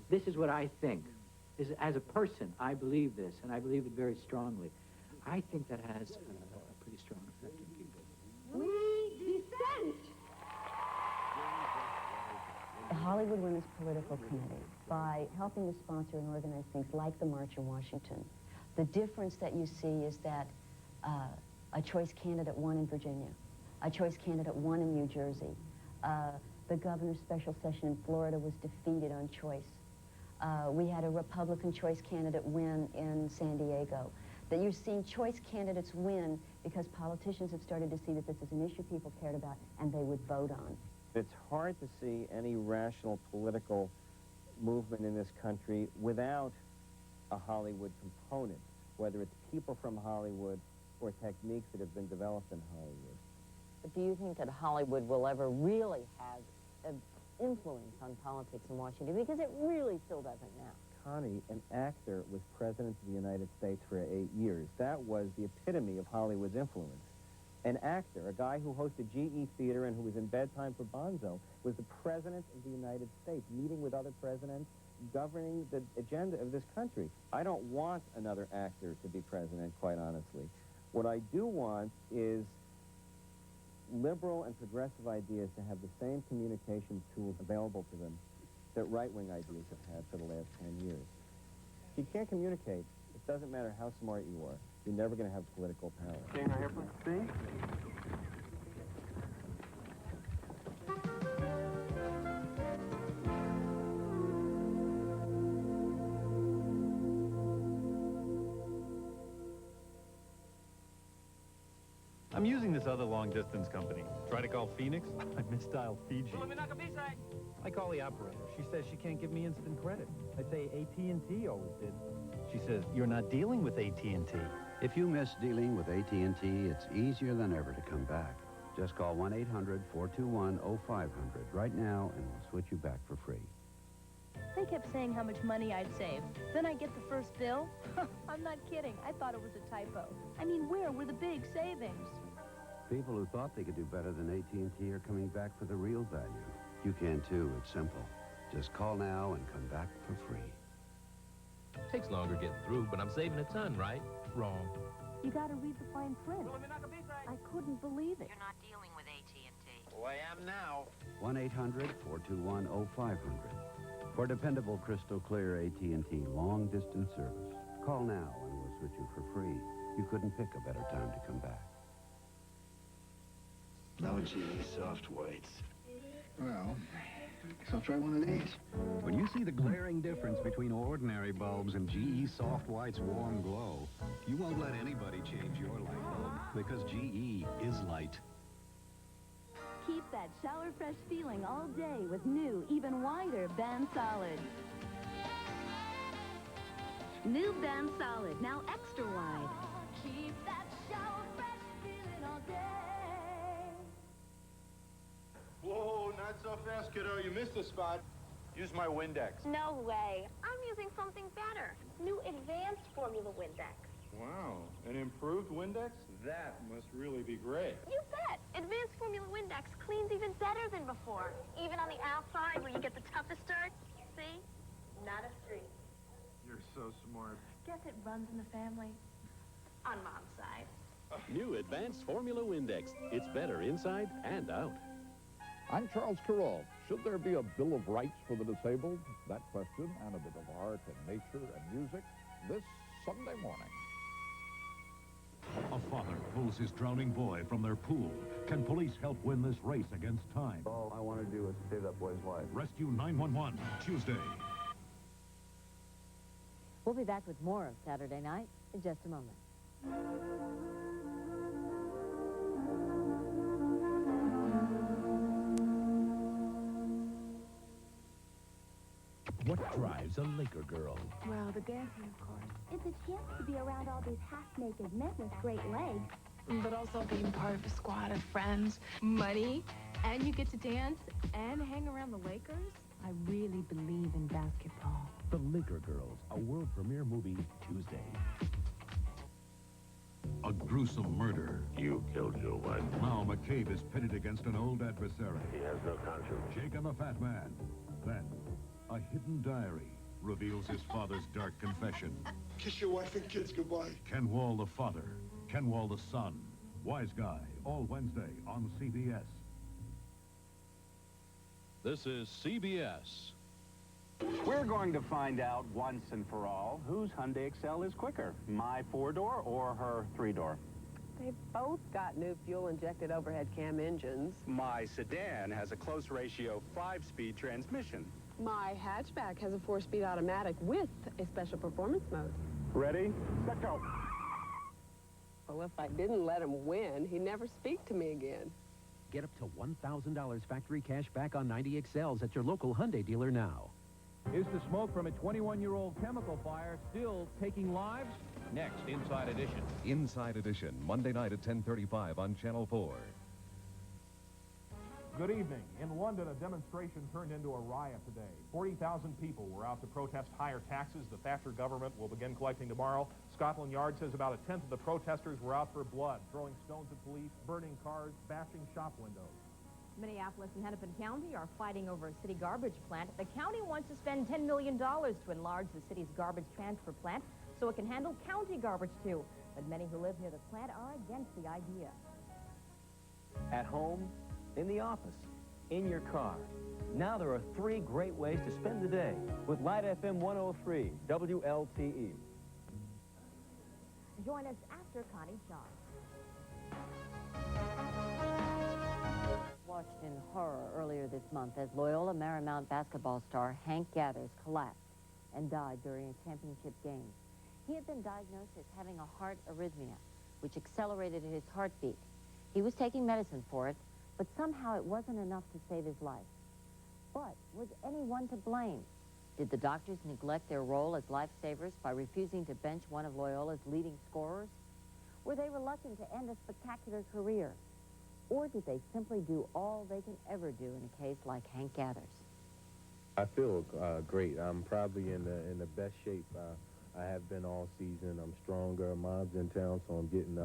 this is what I think. As a person, I believe this, and I believe it very strongly. I think that has a pretty strong effect on people. We dissent! The Hollywood Women's Political Committee, by helping to sponsor and organize things like the March in Washington, the difference that you see is that a choice candidate won in Virginia, a choice candidate won in New Jersey, the governor's special session in Florida was defeated on choice. We had a Republican choice candidate win in San Diego. That you're seeing choice candidates win because politicians have started to see that this is an issue people cared about and they would vote on. It's hard to see any rational political movement in this country without a Hollywood component, whether it's people from Hollywood or techniques that have been developed in Hollywood. But do you think that Hollywood will ever really have an influence on politics in Washington? Because it really still doesn't now. Connie, an actor, was president of the United States for 8 years. That was the epitome of Hollywood's influence. An actor, a guy who hosted GE Theater and who was in Bedtime for Bonzo, was the president of the United States, meeting with other presidents, governing the agenda of this country. I don't want another actor to be president, quite honestly. What I do want is liberal and progressive ideas to have the same communication tools available to them that right-wing ideas have had for the last 10 years. If you can't communicate, it doesn't matter how smart you are. You're never going to have political power. Staying right here, please. I'm using this other long-distance company. Try to call Phoenix, I misdialed Fiji. I call the operator. She says she can't give me instant credit. I say AT&T always did. She says, you're not dealing with AT&T. If you miss dealing with AT&T, it's easier than ever to come back. Just call 1-800-421-0500 right now, and we'll switch you back for free. They kept saying how much money I'd save. Then I get the first bill. I'm not kidding. I thought it was a typo. I mean, where were the big savings? People who thought they could do better than AT&T are coming back for the real value. You can too. It's simple. Just call now and come back for free. Takes longer getting through, but I'm saving a ton, right? Wrong. You gotta read the fine print. I couldn't believe it. You're not dealing with AT&T. Oh, I am now. 1-800-421-0500. For dependable, crystal clear AT&T long-distance service. Call now and we'll switch you for free. You couldn't pick a better time to come back. No GE soft whites. Well, guess I'll try one of these. When you see the glaring difference between ordinary bulbs and GE Soft White's warm glow, you won't let anybody change your light bulb because GE is light. Keep that shower fresh feeling all day with new, even wider Band Solid. New Band Solid, now extra wide. Keep that shower fresh feeling all day. Whoa, not so fast, kiddo. You missed a spot. Use my Windex. No way. I'm using something better. New advanced formula Windex. Wow, an improved Windex? That must really be great. You bet. Advanced formula Windex cleans even better than before. Even on the outside where you get the toughest dirt. See? Not a streak. You're so smart. Guess it runs in the family. On Mom's side. New Advanced Formula Windex. It's better inside and out. I'm Charles Carroll. Should there be a Bill of Rights for the disabled? That question and a bit of art and nature and music this Sunday morning. A father pulls his drowning boy from their pool. Can police help win this race against time? All I want to do is save that boy's life. Rescue 911, Tuesday. We'll be back with more of Saturday Night in just a moment. What drives a Laker girl? Well, the dancing, of course. It's a chance to be around all these half-naked men with great legs. But also being part of a squad of friends, money, and you get to dance and hang around the Lakers. I really believe in basketball. The Laker Girls, a world premiere movie Tuesday. A gruesome murder. You killed your wife. Now McCabe is pitted against an old adversary. He has no conscience. Jake and the Fat Man. Then, a hidden diary. reveals his father's dark confession. Kiss your wife and kids goodbye. Ken Wall the father, Ken Wall the son. Wise Guy, all Wednesday on CBS. This is CBS. We're going to find out once and for all whose Hyundai Excel is quicker, my 4-door or her 3-door. They've both got new fuel-injected overhead cam engines. My sedan has a close ratio 5-speed transmission. My hatchback has a 4-speed automatic with a special performance mode. Ready, set, go. Well, if I didn't let him win, he'd never speak to me again. Get up to $1,000 factory cash back on 90 XLs at your local Hyundai dealer now. Is the smoke from a 21-year-old chemical fire still taking lives? Next, Inside Edition. Inside Edition, Monday night at 10:35 on Channel 4. Good evening. In London, a demonstration turned into a riot today. 40,000 people were out to protest higher taxes the Thatcher government will begin collecting tomorrow. Scotland Yard says about a tenth of the protesters were out for blood, throwing stones at police, burning cars, bashing shop windows. Minneapolis and Hennepin County are fighting over a city garbage plant. The county wants to spend $10 million to enlarge the city's garbage transfer plant so it can handle county garbage too. But many who live near the plant are against the idea. At home, in the office, in your car. Now there are 3 great ways to spend the day with Light FM 103, WLTE. Join us after Connie Chung. Watched in horror earlier this month as Loyola Marymount basketball star Hank Gathers collapsed and died during a championship game. He had been diagnosed as having a heart arrhythmia, which accelerated his heartbeat. He was taking medicine for it, but somehow it wasn't enough to save his life. But was anyone to blame? Did the doctors neglect their role as lifesavers by refusing to bench one of Loyola's leading scorers? Were they reluctant to end a spectacular career? Or did they simply do all they can ever do in a case like Hank Gathers? I feel great. I'm probably in the best shape I have been all season. I'm stronger. Mom's in town, so I'm getting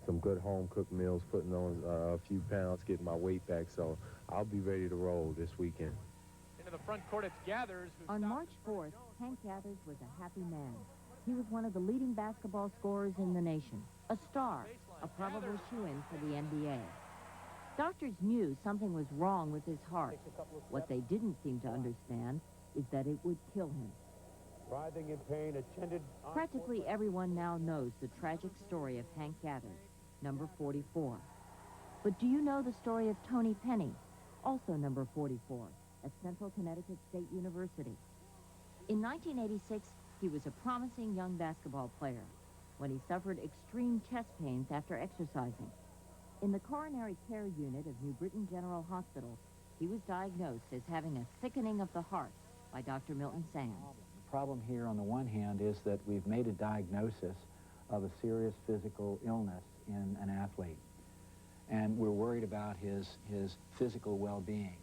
some good home-cooked meals, putting on a few pounds, getting my weight back. So I'll be ready to roll this weekend. Into the front court, it's Gathers. On March 4th, Hank Gathers was a happy man. He was one of the leading basketball scorers in the nation, a star, a probable shoo-in for the NBA. Doctors knew something was wrong with his heart. What they didn't seem to understand is that it would kill him. Writhing in pain, attended... Practically everyone now knows the tragic story of Hank Gathers, number 44. But do you know the story of Tony Penny, also number 44, at Central Connecticut State University? In 1986, he was a promising young basketball player when he suffered extreme chest pains after exercising. In the coronary care unit of New Britain General Hospital, he was diagnosed as having a thickening of the heart by Dr. Milton Sands. The problem here, on the one hand, is that we've made a diagnosis of a serious physical illness in an athlete, and we're worried about his physical well-being.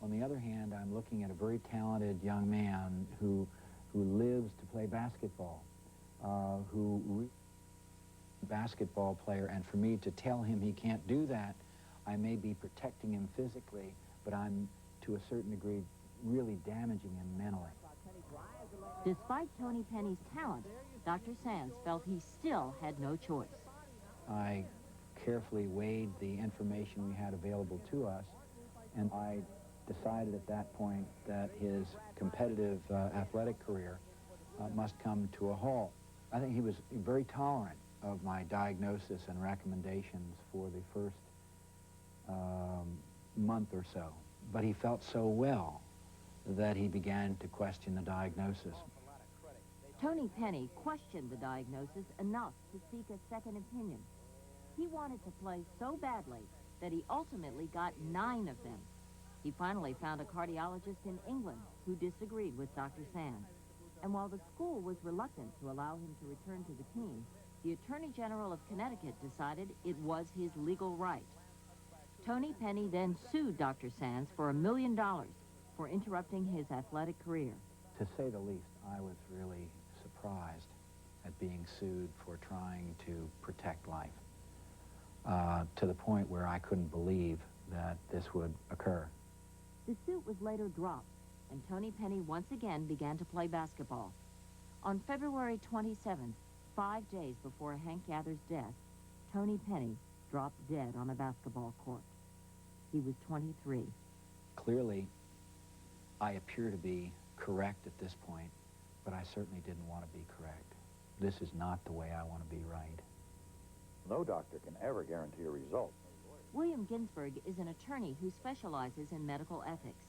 On the other hand, I'm looking at a very talented young man who lives to play basketball, basketball player, and for me to tell him he can't do that, I may be protecting him physically, but I'm, to a certain degree, really damaging him mentally. Despite Tony Penny's talent, Dr. Sands felt he still had no choice. I carefully weighed the information we had available to us, and I decided at that point that his competitive athletic career must come to a halt. I think he was very tolerant of my diagnosis and recommendations for the first month or so. But he felt so well that he began to question the diagnosis. Tony Penny questioned the diagnosis enough to seek a second opinion. He wanted to play so badly that he ultimately got 9 of them. He finally found a cardiologist in England who disagreed with Dr. Sands. And while the school was reluctant to allow him to return to the team, the Attorney General of Connecticut decided it was his legal right. Tony Penny then sued Dr. Sands for $1 million for interrupting his athletic career. To say the least, I was really surprised at being sued for trying to protect life, to the point where I couldn't believe that this would occur. The suit was later dropped, and Tony Penny once again began to play basketball. On February 27th, 5 days before Hank Gather's death, Tony Penny dropped dead on a basketball court. He was 23. Clearly, I appear to be correct at this point, but I certainly didn't want to be correct. This is not the way I want to be right. No doctor can ever guarantee a result. William Ginsburg is an attorney who specializes in medical ethics.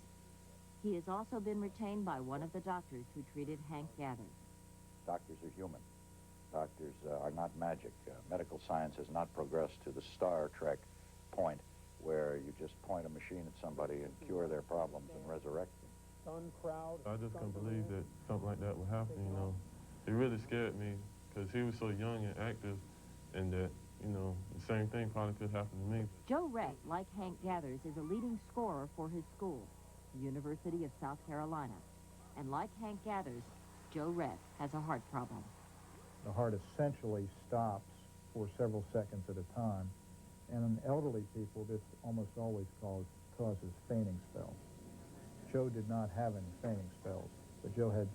He has also been retained by one of the doctors who treated Hank Gathers. Doctors are human. Doctors are not magic. Medical science has not progressed to the Star Trek point where you just point a machine at somebody and cure their problems and resurrect them. I just couldn't believe that something like that would happen, you know. It really scared me because he was so young and active, and that, you know, the same thing probably could happen to me. Joe Rett, like Hank Gathers, is a leading scorer for his school, the University of South Carolina. And like Hank Gathers, Joe Rett has a heart problem. The heart essentially stops for several seconds at a time. And in elderly people, this almost always causes fainting spells. Joe did not have any fainting spells, but Joe had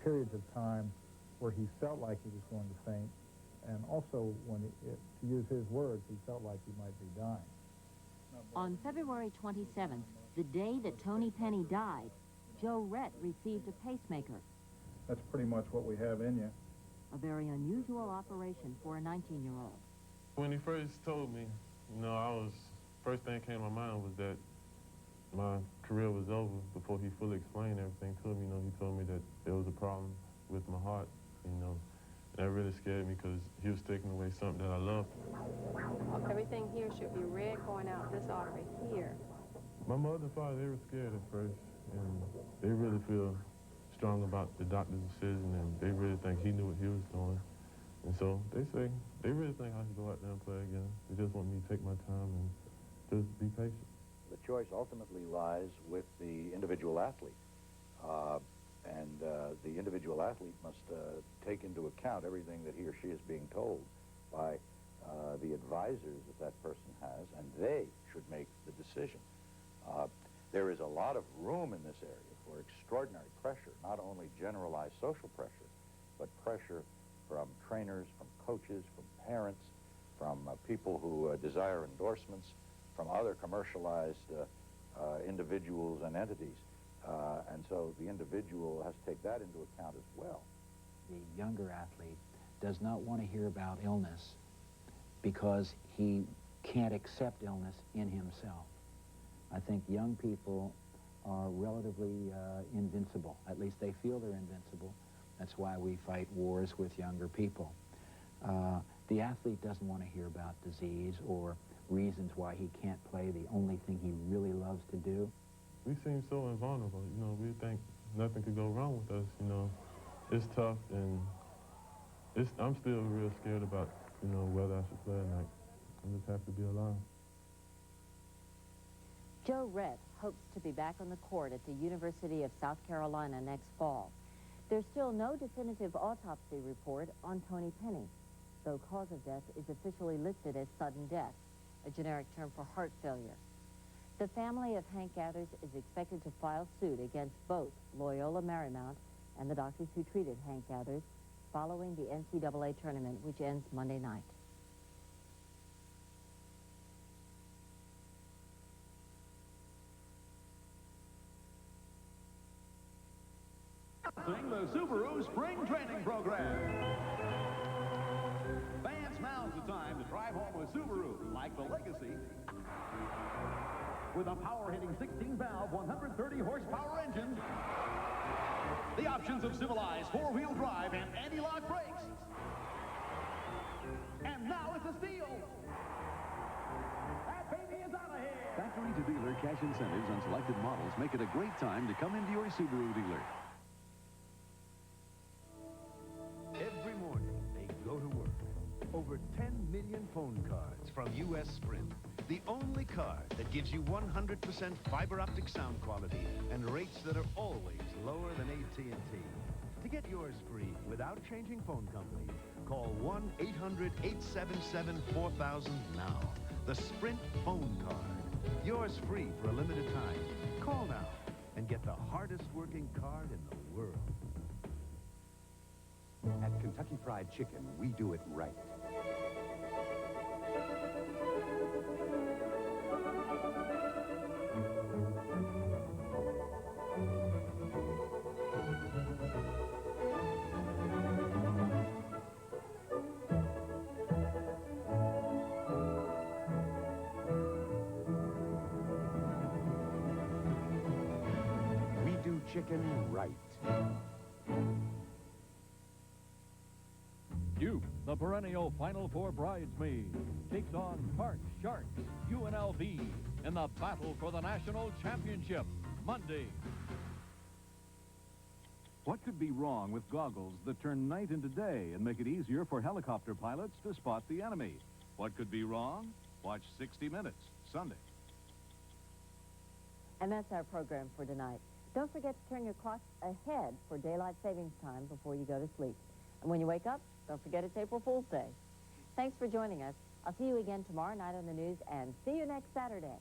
periods of time where he felt like he was going to faint, and also, to use his words, he felt like he might be dying. On February 27th, the day that Tony Penny died, Joe Rett received a pacemaker. That's pretty much what we have in you. A very unusual operation for a 19-year-old. When he first told me, you know, first thing that came to my mind was that my career was over before he fully explained everything to me. You know, he told me that there was a problem with my heart, you know. And that really scared me because he was taking away something that I loved. Everything here should be red going out this artery here. My mother and father, they were scared at first, and they really feel strong about the doctor's decision, and they really think he knew what he was doing. And so they really think I should go out there and play again. They just want me to take my time and just be patient. The choice ultimately lies with the individual athlete. The individual athlete must take into account everything that he or she is being told by the advisors that that person has, and they should make the decision. There is a lot of room in this area for extraordinary pressure, not only generalized social pressure, but pressure from trainers, from coaches, from parents, from people who desire endorsements, from other commercialized individuals and entities. And so the individual has to take that into account as well. The younger athlete does not want to hear about illness because he can't accept illness in himself. I think young people are relatively invincible. At least they feel they're invincible. That's why we fight wars with younger people. The athlete doesn't want to hear about disease or reasons why he can't play the only thing he really loves to do. We seem so invulnerable, you know. We think nothing could go wrong with us, you know. It's tough, and I'm still real scared about, you know, whether I should play or not. I just have to be alive. Joe Rett hopes to be back on the court at the University of South Carolina next fall. There's still no definitive autopsy report on Tony Penny, though cause of death is officially listed as sudden death, a generic term for heart failure. The family of Hank Gathers is expected to file suit against both Loyola Marymount and the doctors who treated Hank Gathers following the NCAA tournament, which ends Monday night. The Subaru Spring Training Program. Fans, now's the time to drive home a Subaru like the Legacy. With a power-hitting 16-valve, 130-horsepower engine, the options of civilized four-wheel drive and anti-lock brakes. And now it's a steal. That baby is out of here. Factory-to-dealer cash incentives on selected models make it a great time to come into your Subaru dealer. Every morning, they go to work. Over 10 million phone cards from U.S. Sprint. The only card that gives you 100% fiber optic sound quality and rates that are always lower than AT&T. To get yours free without changing phone companies, call 1-800-877-4000 now. The Sprint phone card. Yours free for a limited time. Call now, and and get the hardest working card in the world. At Kentucky Fried Chicken, we do it right. We do chicken right. Duke, the perennial Final Four bridesmaid, takes on Park Sharks, UNLV, in the battle for the national championship, Monday. What could be wrong with goggles that turn night into day and make it easier for helicopter pilots to spot the enemy? What could be wrong? Watch 60 Minutes, Sunday. And that's our program for tonight. Don't forget to turn your clock ahead for daylight savings time before you go to sleep. And when you wake up, don't forget it's April Fool's Day. Thanks for joining us. I'll see you again tomorrow night on the news, and see you next Saturday.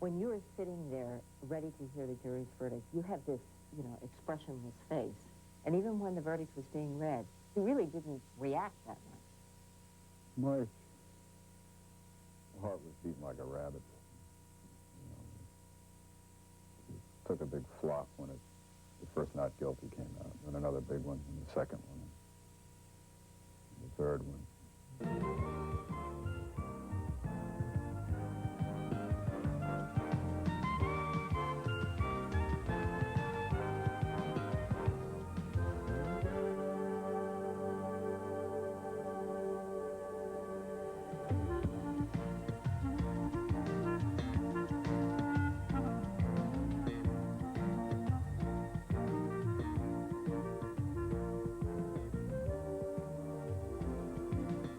When you're sitting there ready to hear the jury's verdict, you have this, expressionless face. And even when the verdict was being read, you really didn't react that much. My heart was beating like a rabbit. It took a big flop when the first not guilty came out, and another big one, and the second one, and the third one.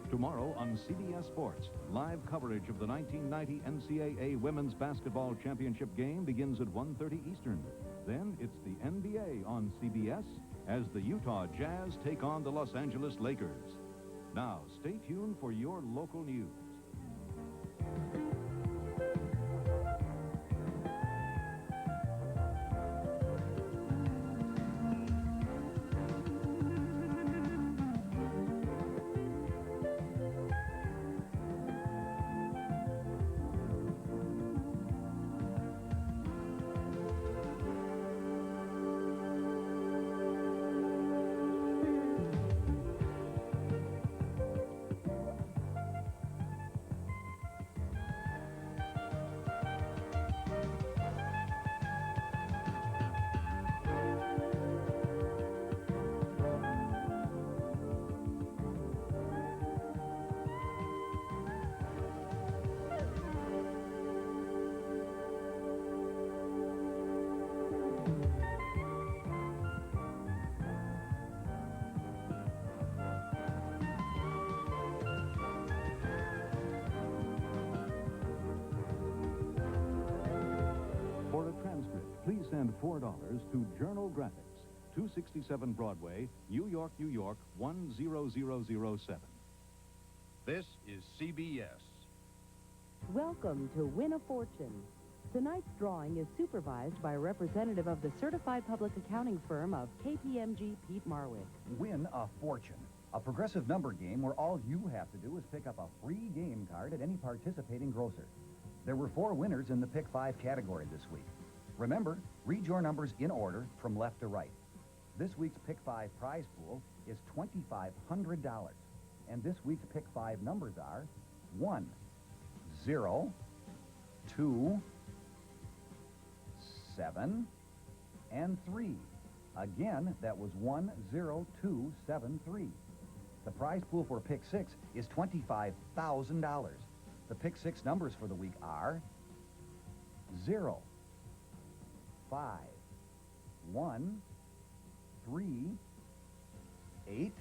Tomorrow on CBS Sports, live coverage of the 1990 NCAA Women's Basketball Championship game begins at 1:30 Eastern. Then it's the NBA on CBS as the Utah Jazz take on the Los Angeles Lakers. Now, stay tuned for your local news. For a transcript, please send $4 to Journal Graphics, 267 Broadway, New York, New York, 10007. This is CBS. Welcome to Win a Fortune. Tonight's drawing is supervised by a representative of the certified public accounting firm of KPMG Pete Marwick. Win a Fortune, a progressive number game where all you have to do is pick up a free game card at any participating grocer. There were 4 winners in the Pick 5 category this week. Remember, read your numbers in order from left to right. This week's Pick 5 prize pool is $2,500. And this week's Pick 5 numbers are 1, 0, 2, 7, and 3. Again, that was 1, 0, 2, 7, 3. The prize pool for Pick 6 is $25,000. The Pick 6 numbers for the week are 0, 5, 1, 3, 8,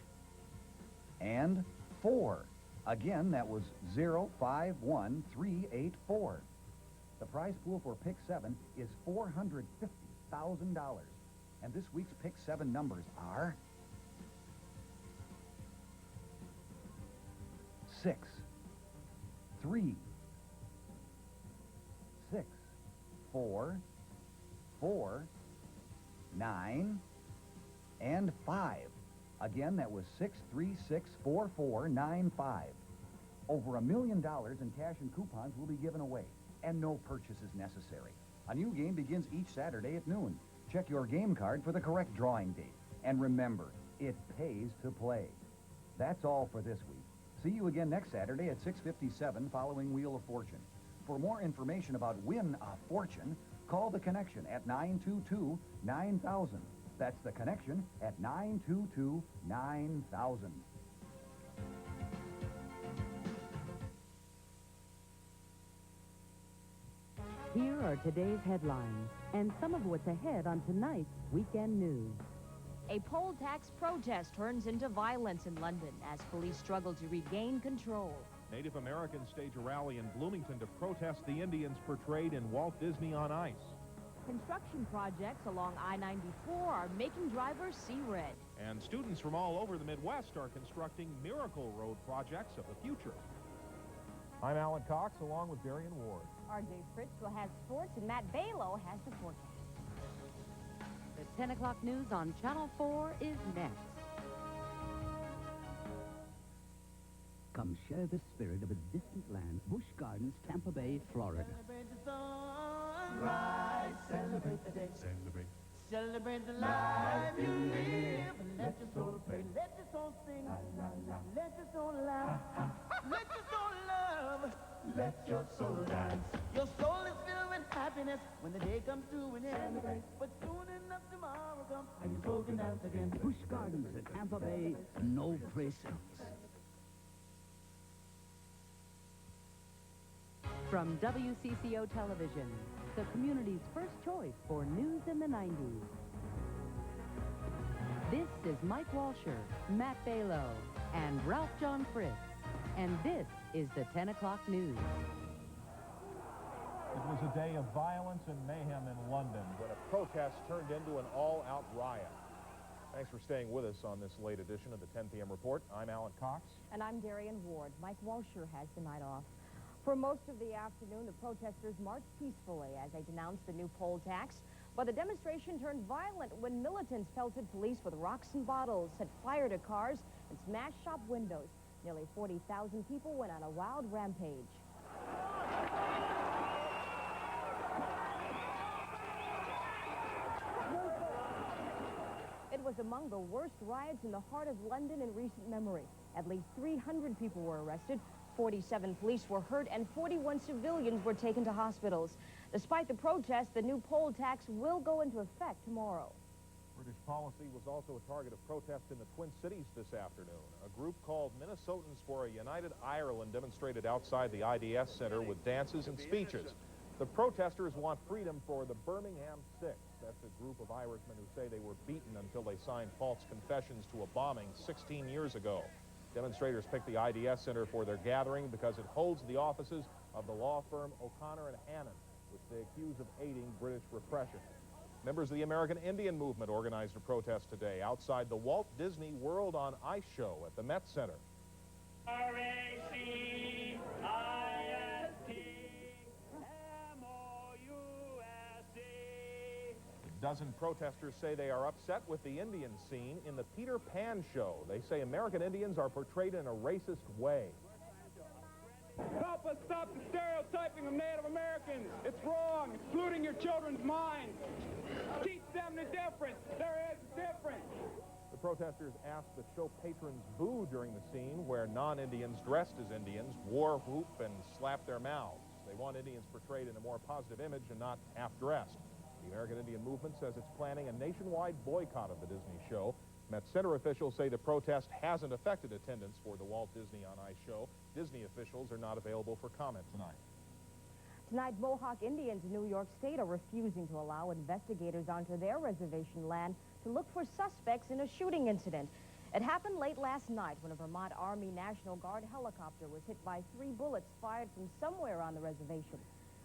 and 4. Again, that was 0, 5, 1, 3, 8, 4. The prize pool for Pick 7 is $450,000. And this week's Pick 7 numbers are 6, 3, 6, 4, 4, 9, and 5. Again, that was 6364495. Over $1 million in cash and coupons will be given away, and no purchase is necessary. A new game begins each Saturday at noon. Check your game card for the correct drawing date. And remember, it pays to play. That's all for this week. See you again next Saturday at 6:57 following Wheel of Fortune. For more information about Win a Fortune, call The Connection at 922-9000. That's The Connection at 922-9000. Here are today's headlines and some of what's ahead on tonight's weekend news. A poll tax protest turns into violence in London as police struggle to regain control. Native Americans stage a rally in Bloomington to protest the Indians portrayed in Walt Disney on Ice. Construction projects along I-94 are making drivers see red. And students from all over the Midwest are constructing miracle road projects of the future. I'm Alan Cox, along with Darian Ward. RJ Fritzl has sports and Matt Balo has the forecast. The 10 o'clock news on Channel 4 is next. Come share the spirit of a distant land, Busch Gardens, Tampa Bay, Florida. Celebrate the sunrise, celebrate the day. Celebrate. Celebrate the life you live, and let your soul pray, let your soul sing, let your soul laugh, let your soul love, let your soul dance. Your soul is filled with happiness when the day comes to an end. But soon enough tomorrow comes, and your soul can dance again. Busch Gardens at Tampa Bay, no place else. From WCCO Television, the community's first choice for news in the 90s. This is Mike Walsher, Matt Balo, and Ralph John Fritz. And this is the 10 o'clock news. It was a day of violence and mayhem in London when a protest turned into an all-out riot. Thanks for staying with us on this late edition of the 10 p.m. report. I'm Alan Cox. And I'm Darian Ward. Mike Walsher has the night off. For most of the afternoon, the protesters marched peacefully as they denounced the new poll tax. But the demonstration turned violent when militants pelted police with rocks and bottles, set fire to cars, and smashed shop windows. Nearly 40,000 people went on a wild rampage. It was among the worst riots in the heart of London in recent memory. At least 300 people were arrested. 47 police were hurt and 41 civilians were taken to hospitals. Despite the protest, the new poll tax will go into effect tomorrow. British policy was also a target of protest in the Twin Cities this afternoon. A group called Minnesotans for a United Ireland demonstrated outside the IDS Center with dances and speeches. The protesters want freedom for the Birmingham Six. That's a group of Irishmen who say they were beaten until they signed false confessions to a bombing 16 years ago. Demonstrators picked the IDS Center for their gathering because it holds the offices of the law firm O'Connor and Hannon, which they accuse of aiding British repression. Members of the American Indian Movement organized a protest today outside the Walt Disney World on Ice show at the Met Center. A dozen protesters say they are upset with the Indian scene in the Peter Pan show. They say American Indians are portrayed in a racist way. Help us stop the stereotyping of Native Americans. It's wrong. It's polluting your children's minds. Teach them the difference. There is a difference. The protesters asked that show patrons boo during the scene where non-Indians dressed as Indians wore whoop and slapped their mouths. They want Indians portrayed in a more positive image and not half-dressed. The American Indian Movement says it's planning a nationwide boycott of the Disney show. Met Center officials say the protest hasn't affected attendance for the Walt Disney on Ice show. Disney officials are not available for comment tonight. Tonight, Mohawk Indians in New York State are refusing to allow investigators onto their reservation land to look for suspects in a shooting incident. It happened late last night when a Vermont Army National Guard helicopter was hit by 3 bullets fired from somewhere on the reservation.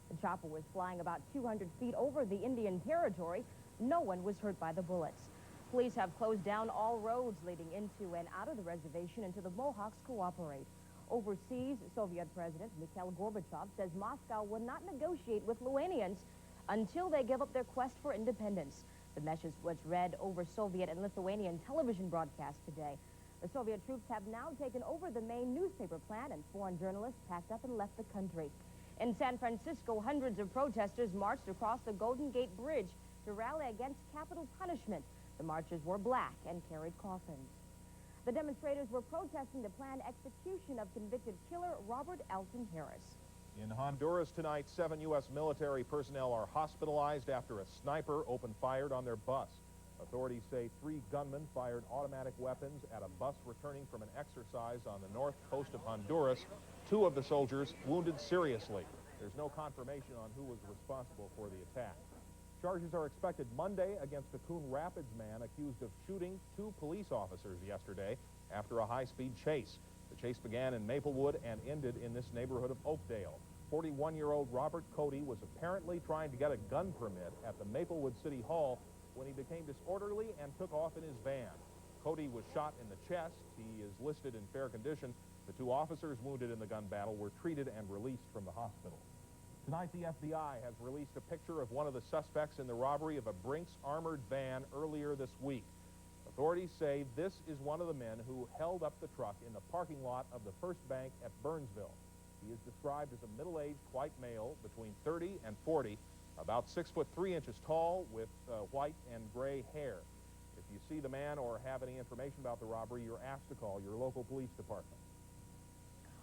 The chopper was flying about 200 feet over the Indian territory. No one was hurt by the bullets. Police have closed down all roads leading into and out of the reservation until the Mohawks cooperate. Overseas, Soviet President Mikhail Gorbachev says Moscow will not negotiate with Lithuanians until they give up their quest for independence. The message was read over Soviet and Lithuanian television broadcasts today. The Soviet troops have now taken over the main newspaper plant, and foreign journalists packed up and left the country. In San Francisco, hundreds of protesters marched across the Golden Gate Bridge to rally against capital punishment. The marchers wore black and carried coffins. The demonstrators were protesting the planned execution of convicted killer Robert Alton Harris. In Honduras tonight, 7 U.S. military personnel are hospitalized after a sniper opened fire on their bus. Authorities say 3 gunmen fired automatic weapons at a bus returning from an exercise on the north coast of Honduras. 2 of the soldiers wounded seriously. There's no confirmation on who was responsible for the attack. Charges are expected Monday against a Coon Rapids man accused of shooting 2 police officers yesterday after a high-speed chase. The chase began in Maplewood and ended in this neighborhood of Oakdale. 41-year-old Robert Cody was apparently trying to get a gun permit at the Maplewood City Hall when he became disorderly and took off in his van. Cody was shot in the chest. He is listed in fair condition. The 2 officers wounded in the gun battle were treated and released from the hospital. Tonight, the FBI has released a picture of one of the suspects in the robbery of a Brinks armored van earlier this week. Authorities say this is one of the men who held up the truck in the parking lot of the First Bank at Burnsville. He is described as a middle-aged white male between 30 and 40, about 6 foot 3 inches tall, with white and gray hair. If you see the man or have any information about the robbery, you're asked to call your local police department.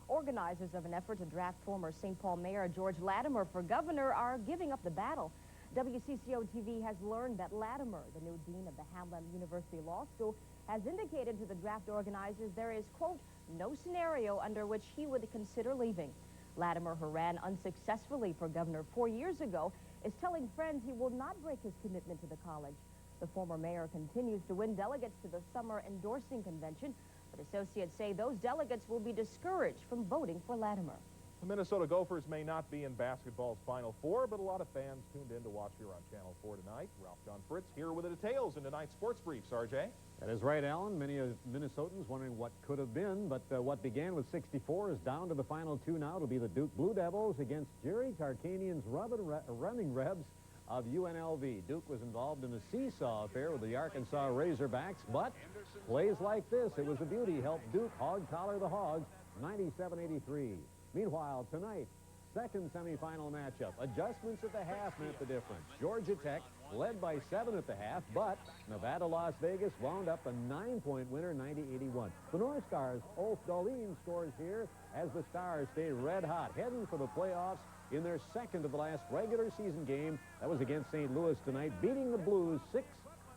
Organizers of an effort to draft former St. Paul Mayor George Latimer for governor are giving up the battle. WCCO TV has learned that Latimer, the new dean of the Hamline University Law School, has indicated to the draft organizers there is, quote, no scenario under which he would consider leaving. Latimer, who ran unsuccessfully for governor 4 years ago, is telling friends he will not break his commitment to the college. The former mayor continues to win delegates to the summer endorsing convention, but associates say those delegates will be discouraged from voting for Latimer. The Minnesota Gophers may not be in basketball's Final Four, but a lot of fans tuned in to watch here on Channel 4 tonight. Ralph John Fritz here with the details in tonight's sports briefs. RJ? That is right, Alan. Many Minnesotans wondering what could have been, but what began with 64 is down to the final 2 now. It'll be the Duke Blue Devils against Jerry Tarkanian's running Rebs of UNLV. Duke was involved in a seesaw affair with the Arkansas Razorbacks, but plays like this, it was a beauty, helped Duke hog-collar the Hogs 97-83. Meanwhile, tonight, second semifinal matchup. Adjustments at the half meant the difference. Georgia Tech led by 7 at the half, but Nevada-Las Vegas wound up a 9-point winner, 90-81. The North Stars' Ulf Dahlin scores here as the Stars stay red hot, heading for the playoffs in their second of the last regular season game. That was against St. Louis tonight, beating the Blues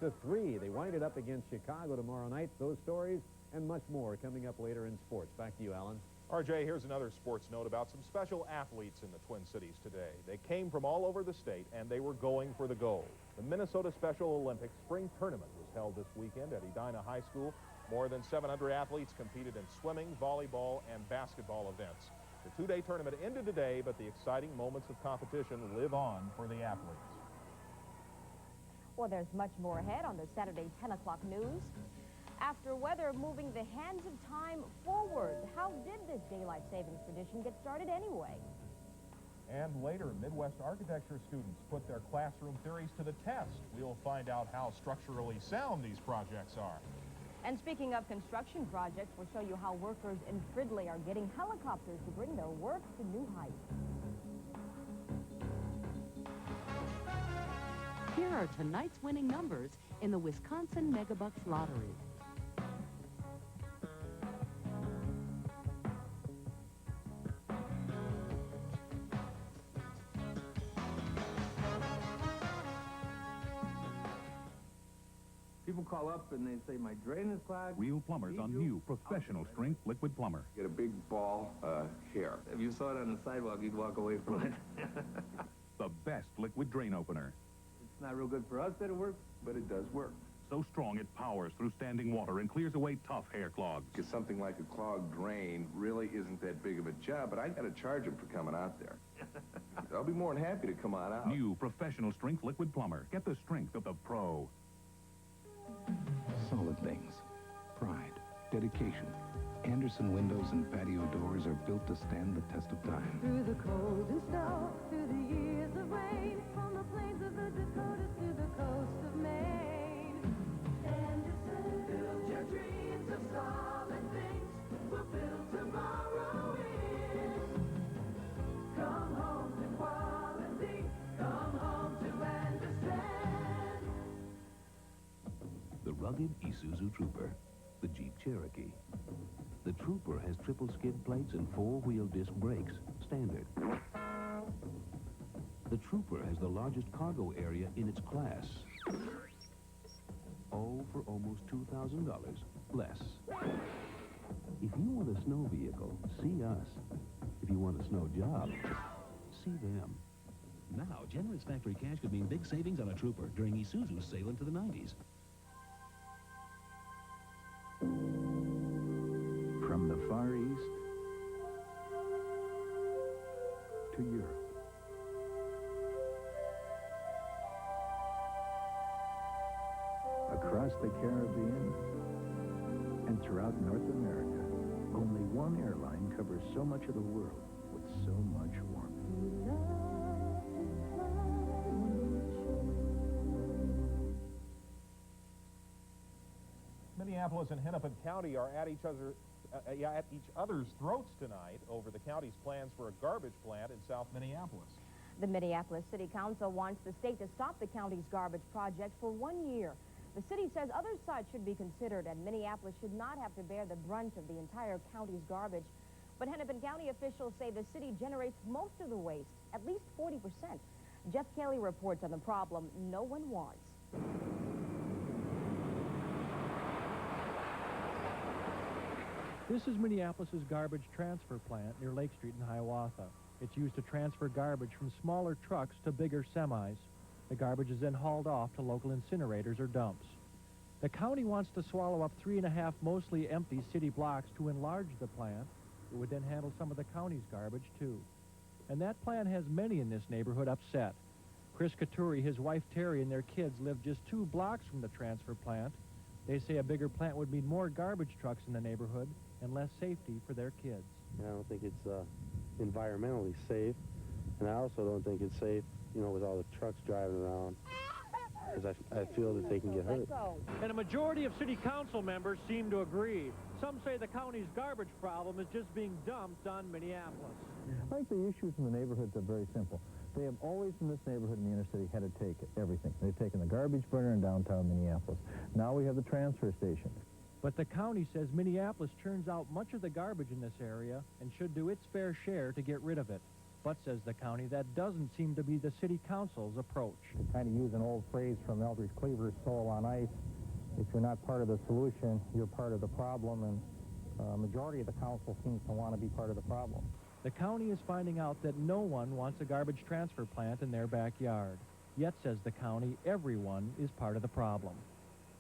6-3. They wind it up against Chicago tomorrow night. Those stories and much more coming up later in sports. Back to you, Alan. RJ, here's another sports note about some special athletes in the Twin Cities today. They came from all over the state, and they were going for the gold. The Minnesota Special Olympics Spring Tournament was held this weekend at Edina High School. More than 700 athletes competed in swimming, volleyball, and basketball events. The 2-day tournament ended today, but the exciting moments of competition live on for the athletes. Well, there's much more ahead on the Saturday 10 o'clock news. After weather moving the hands of time forward, how did this daylight savings tradition get started anyway? And later, Midwest architecture students put their classroom theories to the test. We'll find out how structurally sound these projects are. And speaking of construction projects, we'll show you how workers in Fridley are getting helicopters to bring their work to new heights. Here are tonight's winning numbers in the Wisconsin Megabucks Lottery. People call up and they say, my drain is clogged. Real plumbers on new professional strength liquid plumber. Get a big ball hair. If you saw it on the sidewalk, you'd walk away from it. The best liquid drain opener. It's not real good for us that it works, but it does work. So strong it powers through standing water and clears away tough hair clogs. Because something like a clogged drain really isn't that big of a job, but I got to charge him for coming out there. I'll be more than happy to come on out. New professional strength liquid plumber. Get the strength of the pro. Solid things. Pride. Dedication. Anderson windows and patio doors are built to stand the test of time. Through the cold and snow, through the years of rain, from the plains of the Dakotas to the coast of Maine. Anderson, build your dreams of solid things. We'll build tomorrow in. Come home to quality. Come home to Anderson. The rugged Isuzu Trooper, the Jeep Cherokee. The Trooper has triple skid plates and four-wheel disc brakes, standard. The Trooper has the largest cargo area in its class. Oh, for almost $2,000 less. If you want a snow vehicle, see us. If you want a snow job, see them. Now, generous factory cash could mean big savings on a Trooper during Isuzu's sale into the 90s. From the Far East to Europe. Across the Caribbean and throughout North America, only one airline covers so much of the world with so much warmth. Minneapolis and Hennepin County are at each other's throats tonight over the county's plans for a garbage plant in South Minneapolis. The Minneapolis City Council wants the state to stop the county's garbage project for 1 year. The city says other sites should be considered, and Minneapolis should not have to bear the brunt of the entire county's garbage. But Hennepin County officials say the city generates most of the waste, at least 40%. Jeff Kelly reports on the problem no one wants. This is Minneapolis's garbage transfer plant near Lake Street in Hiawatha. It's used to transfer garbage from smaller trucks to bigger semis. The garbage is then hauled off to local incinerators or dumps. The county wants to swallow up 3.5 mostly empty city blocks to enlarge the plant. It would then handle some of the county's garbage, too. And that plan has many in this neighborhood upset. Chris Katuri, his wife Terry, and their kids live just 2 blocks from the transfer plant. They say a bigger plant would mean more garbage trucks in the neighborhood and less safety for their kids. I don't think it's environmentally safe, and I also don't think it's safe, you know, with all the trucks driving around, because I feel that they can get hurt. And a majority of city council members seem to agree. Some say the county's garbage problem is just being dumped on Minneapolis. I think the issues in the neighborhoods are very simple. They have always, in this neighborhood in the inner city, had to take everything. They've taken the garbage burner in downtown Minneapolis. Now we have the transfer station. But the county says Minneapolis turns out much of the garbage in this area and should do its fair share to get rid of it. But, says the county, that doesn't seem to be the city council's approach. To kind of use an old phrase from Eldridge Cleaver's Soul on Ice, if you're not part of the solution, you're part of the problem, and a majority of the council seems to want to be part of the problem. The county is finding out that no one wants a garbage transfer plant in their backyard. Yet, says the county, everyone is part of the problem.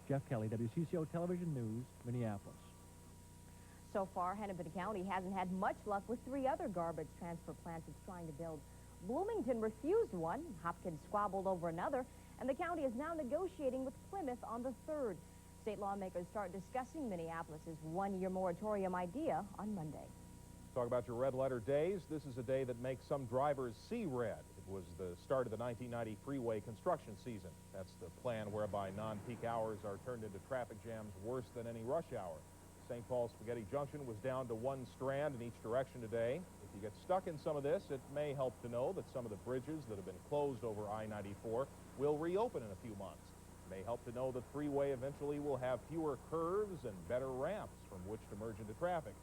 Jeff Kelly, WCCO Television News, Minneapolis. So far, Hennepin County hasn't had much luck with 3 other garbage transfer plants it's trying to build. Bloomington refused one, Hopkins squabbled over another, and the county is now negotiating with Plymouth on the 3rd. State lawmakers start discussing Minneapolis's 1-year moratorium idea on Monday. Talk about your red letter days. This is a day that makes some drivers see red. It was the start of the 1990 freeway construction season. That's the plan whereby non-peak hours are turned into traffic jams worse than any rush hour. St. Paul Spaghetti Junction was down to 1 strand in each direction today. If you get stuck in some of this, it may help to know that some of the bridges that have been closed over I-94 will reopen in a few months. It may help to know the freeway eventually will have fewer curves and better ramps from which to merge into traffic.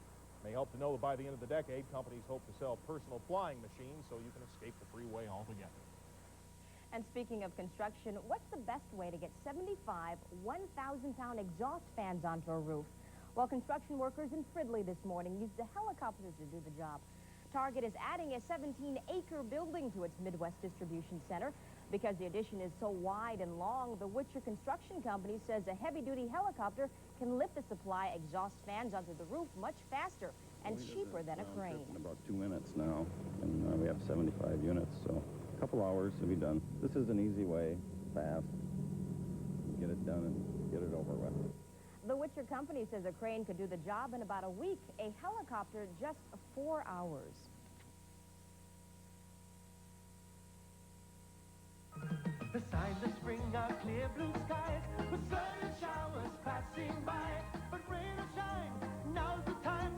May help to know that by the end of the decade, companies hope to sell personal flying machines so you can escape the freeway altogether. And speaking of construction, what's the best way to get 75 1,000-pound exhaust fans onto a roof? Well, construction workers in Fridley this morning used the helicopters to do the job. Target is adding a 17-acre building to its Midwest distribution center. Because the addition is so wide and long, the Witcher Construction Company says a heavy-duty helicopter can lift the supply exhaust fans onto the roof much faster and cheaper than a crane. In about 2 minutes now, and we have 75 units, so a couple hours to be done. This is an easy way, fast, get it done and get it over with. The Witcher company says a crane could do the job in about a week. A helicopter, just 4 hours. The signs of spring are clear blue skies, with sun and showers passing by.